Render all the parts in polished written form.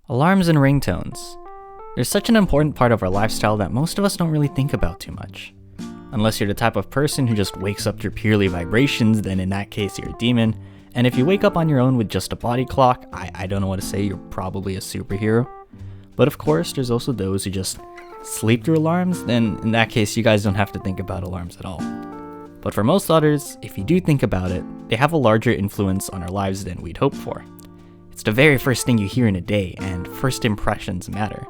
Alarms and ringtones. They're such an important part of our lifestyle that most of us don't really think about too much. Unless you're the type of person who just wakes up to purely vibrations, then in that case you're a demon. And if you wake up on your own with just a body clock, I don't know what to say, you're probably a superhero. But of course, there's also those who just sleep through alarms, then in that case you guys don't have to think about alarms at all. But for most others, if you do think about it, they have a larger influence on our lives than we'd hope for. It's the very first thing you hear in a day, and first impressions matter.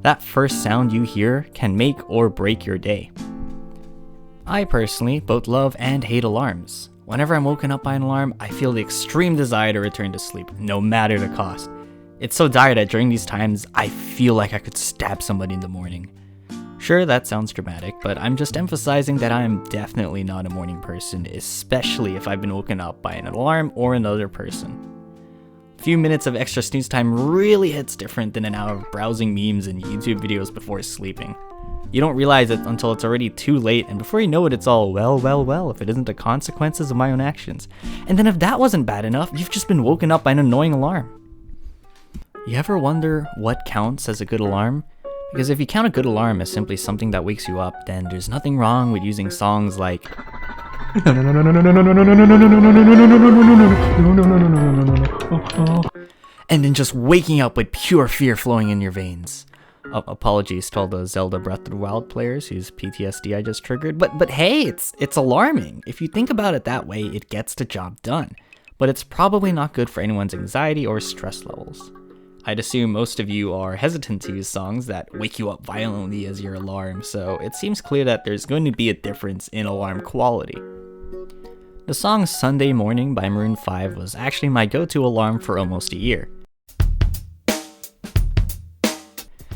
That first sound you hear can make or break your day. I personally both love and hate alarms. Whenever I'm woken up by an alarm, I feel the extreme desire to return to sleep, no matter the cost. It's so dire that during these times, I feel like I could stab somebody in the morning. Sure, that sounds dramatic, but I'm just emphasizing that I am definitely not a morning person, especially if I've been woken up by an alarm or another person. A few minutes of extra snooze time really hits different than an hour of browsing memes and YouTube videos before sleeping. You don't realize it until it's already too late, and before you know it, it's all, well, if it isn't the consequences of my own actions. And then if that wasn't bad enough, you've just been woken up by an annoying alarm. You ever wonder what counts as a good alarm? Because if you count a good alarm as simply something that wakes you up, then there's nothing wrong with using songs like and then just waking up with pure fear flowing in your veins. Apologies to all the Zelda Breath of the Wild players whose PTSD I just triggered, but hey, it's alarming. If you think about it that way, it gets the job done. But it's probably not good for anyone's anxiety or stress levels. I'd assume most of you are hesitant to use songs that wake you up violently as your alarm, so it seems clear that there's going to be a difference in alarm quality. The song Sunday Morning by Maroon 5 was actually my go-to alarm for almost a year.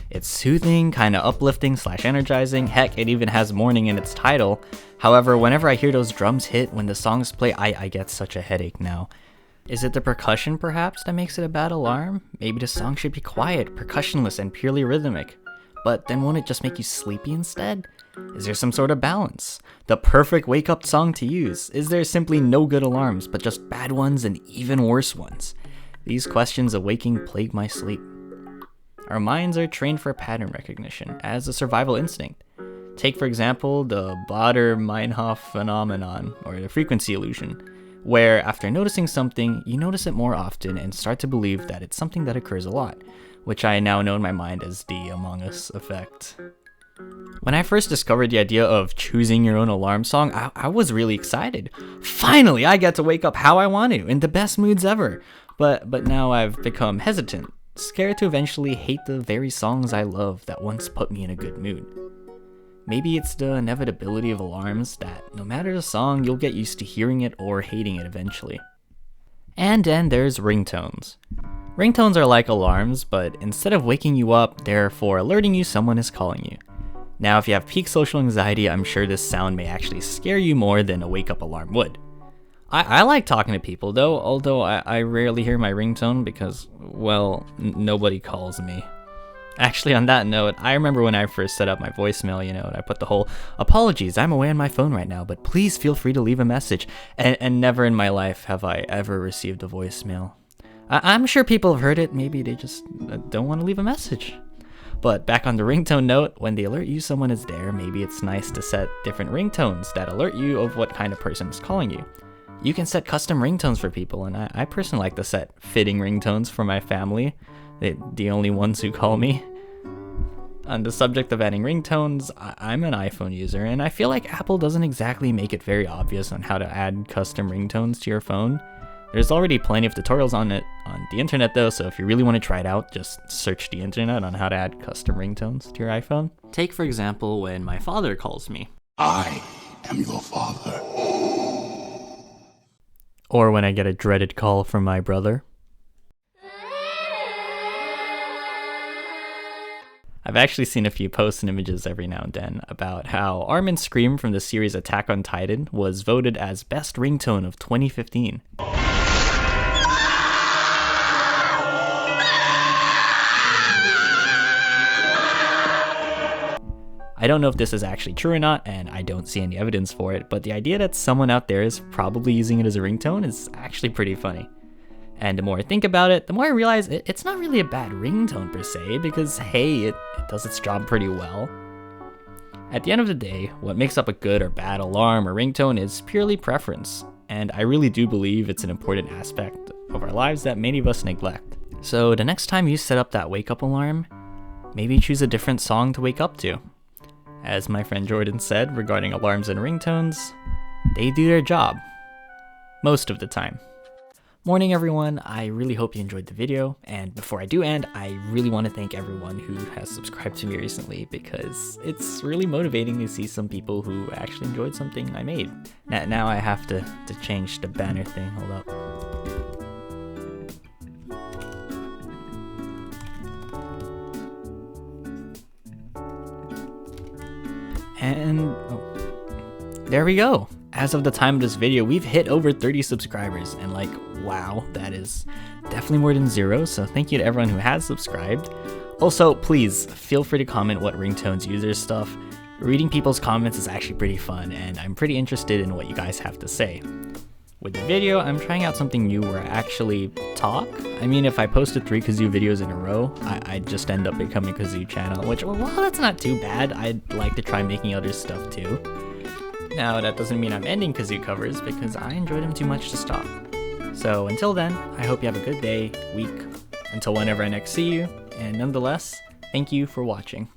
It's soothing, kinda uplifting / energizing, heck, it even has morning in its title. However, whenever I hear those drums hit when the songs play, I get such a headache now. Is it the percussion perhaps that makes it a bad alarm? Maybe the song should be quiet, percussionless, and purely rhythmic. But then won't it just make you sleepy instead? Is there some sort of balance? The perfect wake-up song to use? Is there simply no good alarms, but just bad ones and even worse ones? These questions of waking plague my sleep. Our minds are trained for pattern recognition as a survival instinct. Take, for example, the Baader-Meinhof phenomenon, or the frequency illusion, where after noticing something, you notice it more often and start to believe that it's something that occurs a lot, which I now know in my mind as the Among Us effect. When I first discovered the idea of choosing your own alarm song, I was really excited. Finally, I get to wake up how I want to, in the best moods ever. But now I've become hesitant, scared to eventually hate the very songs I love that once put me in a good mood. Maybe it's the inevitability of alarms that no matter the song, you'll get used to hearing it or hating it eventually. And then there's ringtones. Ringtones are like alarms, but instead of waking you up, they're for alerting you someone is calling you. Now, if you have peak social anxiety, I'm sure this sound may actually scare you more than a wake-up alarm would. I like talking to people though, although I rarely hear my ringtone because, well, nobody calls me. Actually, on that note, I remember when I first set up my voicemail, and I put the whole, apologies, I'm away on my phone right now, but please feel free to leave a message. And never in my life have I ever received a voicemail. I'm sure people have heard it, maybe they just don't want to leave a message. But back on the ringtone note, when they alert you someone is there, maybe it's nice to set different ringtones that alert you of what kind of person is calling you. You can set custom ringtones for people, and I personally like to set fitting ringtones for my family, the only ones who call me. On the subject of adding ringtones, I'm an iPhone user, and I feel like Apple doesn't exactly make it very obvious on how to add custom ringtones to your phone. There's already plenty of tutorials on it on the internet though, so if you really want to try it out, just search the internet on how to add custom ringtones to your iPhone. Take for example when my father calls me. I am your father. Or when I get a dreaded call from my brother. I've actually seen a few posts and images every now and then about how Armin Scream from the series Attack on Titan was voted as best ringtone of 2015. I don't know if this is actually true or not, and I don't see any evidence for it, but the idea that someone out there is probably using it as a ringtone is actually pretty funny. And the more I think about it, the more I realize it's not really a bad ringtone per se, because hey, it does its job pretty well. At the end of the day, what makes up a good or bad alarm or ringtone is purely preference, and I really do believe it's an important aspect of our lives that many of us neglect. So the next time you set up that wake up alarm, maybe choose a different song to wake up to. As my friend Jordan said regarding alarms and ringtones, they do their job. Most of the time. Morning everyone, I really hope you enjoyed the video, and before I do end, I really want to thank everyone who has subscribed to me recently, because it's really motivating to see some people who actually enjoyed something I made. Now I have to change the banner thing, hold up. And there we go. As of the time of this video, we've hit over 30 subscribers, and like, wow, that is definitely more than 0, so thank you to everyone who has subscribed. Also, please feel free to comment what ringtones use their stuff. Reading people's comments is actually pretty fun, and I'm pretty interested in what you guys have to say. With the video, I'm trying out something new where I actually talk. I mean, if I posted 3 Kazoo videos in a row, I'd just end up becoming a Kazoo channel, which, well, that's not too bad. I'd like to try making other stuff too. Now, that doesn't mean I'm ending Kazoo covers, because I enjoy them too much to stop. So until then, I hope you have a good day, week, until whenever I next see you, and nonetheless, thank you for watching.